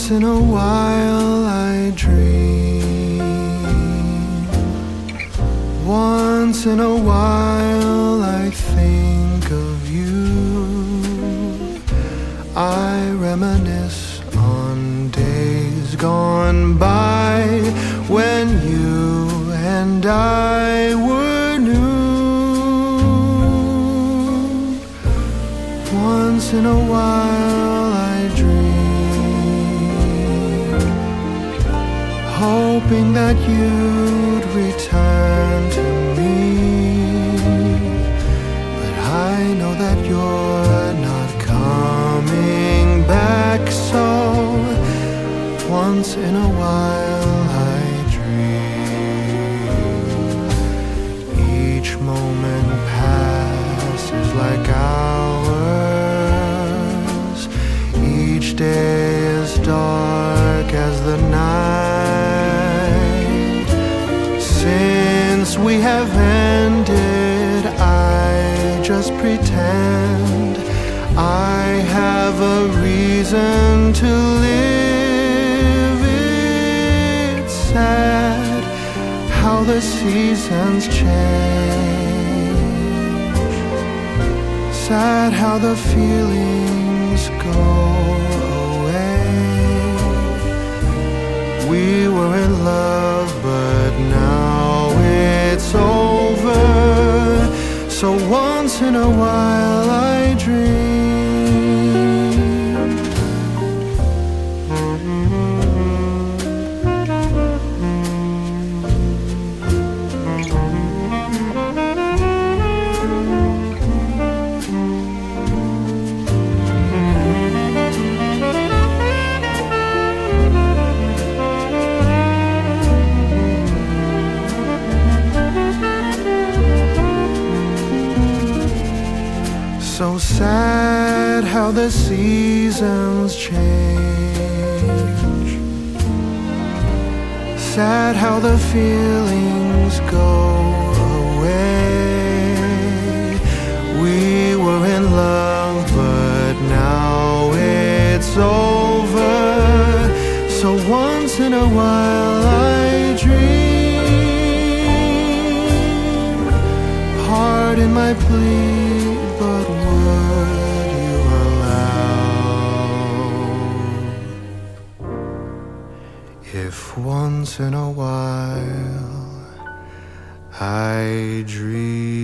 Once in a while I dream. Once in a while I think of you. I reminisce on days gone by when you and I were new. Once in a while I dream, hoping that you'd return to me. But I know that you're not coming back, so once in a while I dream. Each moment passes like hours. Each day is dark as the night. Since we have ended, I just pretend I have a reason to live. It's sad how the seasons change. Sad how the feelings go away. We were in love, but now it's over. So once in a while I dream. So sad how the seasons change. Sad how the feelings go away. We were in love, but now it's over. So once in a while I dream. Pardon my plea, but would you allow if once in a while I dream?